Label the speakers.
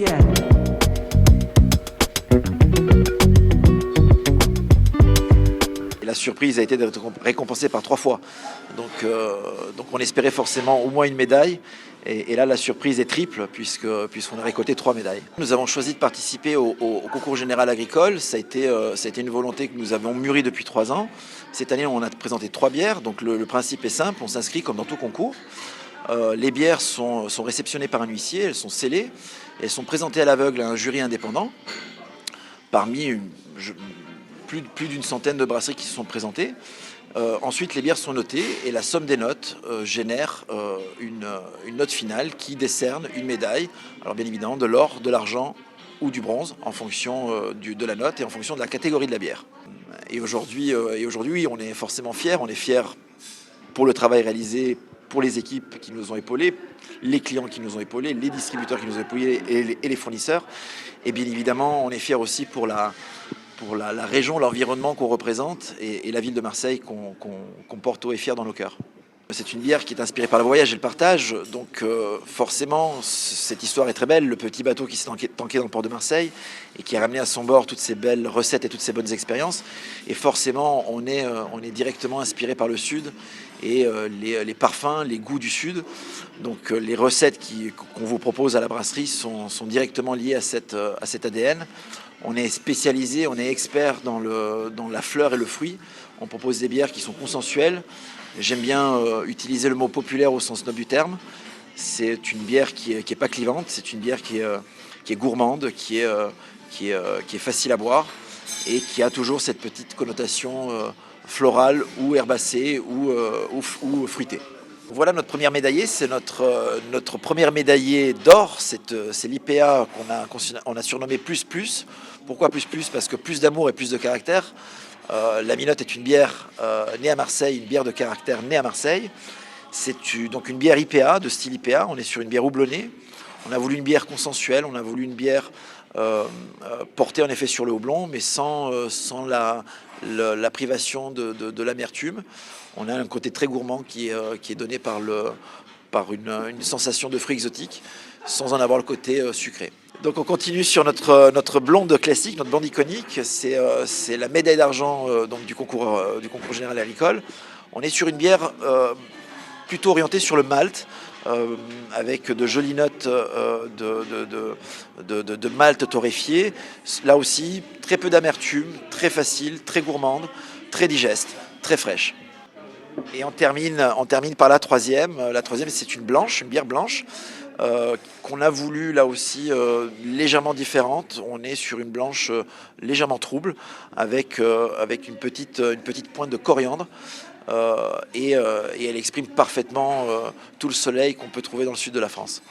Speaker 1: Yeah.
Speaker 2: Et la surprise a été d'être récompensée par 3 fois. Donc on espérait forcément au moins une médaille. Et là, la surprise est triple puisqu'on a récolté 3 médailles. Nous avons choisi de participer au concours général agricole. Ça a été une volonté que nous avons mûrie depuis 3 ans. Cette année, on a présenté 3 bières. Donc le principe est simple, on s'inscrit comme dans tout concours. Les bières sont réceptionnées par un huissier, elles sont scellées. Elles sont présentées à l'aveugle à un jury indépendant. Parmi plus d'une centaine de brasseries qui se sont présentées. Ensuite, les bières sont notées et la somme des notes génère une note finale qui décerne une médaille. Alors bien évidemment de l'or, de l'argent ou du bronze en fonction de la note et en fonction de la catégorie de la bière. Et aujourd'hui, oui, on est forcément fiers. On est fiers pour le travail réalisé, pour les équipes qui nous ont épaulés, les clients qui nous ont épaulés, les distributeurs qui nous ont épaulés et les fournisseurs. Et bien évidemment, on est fiers aussi pour la région, l'environnement qu'on représente et la ville de Marseille qu'on porte haut et fier dans nos cœurs. C'est une bière qui est inspirée par le voyage et le partage, donc forcément cette histoire est très belle, le petit bateau qui s'est tanké dans le port de Marseille et qui a ramené à son bord toutes ces belles recettes et toutes ces bonnes expériences. Et forcément on est directement inspiré par le Sud et les parfums, les goûts du Sud. Donc les recettes qu'on vous propose à la brasserie sont directement liées à cet ADN. On est spécialisé, on est expert dans la fleur et le fruit. On propose des bières qui sont consensuelles. J'aime bien utiliser le mot populaire au sens noble du terme. C'est une bière qui est pas clivante, c'est une bière qui est gourmande, qui est facile à boire et qui a toujours cette petite connotation florale ou herbacée ou fruitée. Voilà notre première médaillée, c'est notre première médaillée d'or, c'est l'IPA qu'on a surnommé Plus Plus. Pourquoi Plus Plus? Parce que plus d'amour et plus de caractère. La Minotte est une bière née à Marseille, une bière de caractère née à Marseille. C'est donc une bière IPA, de style IPA, on est sur une bière houblonnée. On a voulu une bière consensuelle, on a voulu une bière portée en effet sur le houblon, mais sans la privation de l'amertume. On a un côté très gourmand qui est donné par une sensation de fruits exotiques, sans en avoir le côté sucré. Donc on continue sur notre blonde classique, notre blonde iconique. C'est la médaille d'argent du concours général agricole. On est sur une bière plutôt orientée sur le malt, avec de jolies notes de malt torréfié. Là aussi, très peu d'amertume, très facile, très gourmande, très digeste, très fraîche. Et on termine par la troisième. La troisième, c'est une bière blanche, qu'on a voulu là aussi légèrement différente. On est sur une blanche légèrement trouble, avec une petite pointe de coriandre. Et elle exprime parfaitement tout le soleil qu'on peut trouver dans le sud de la France.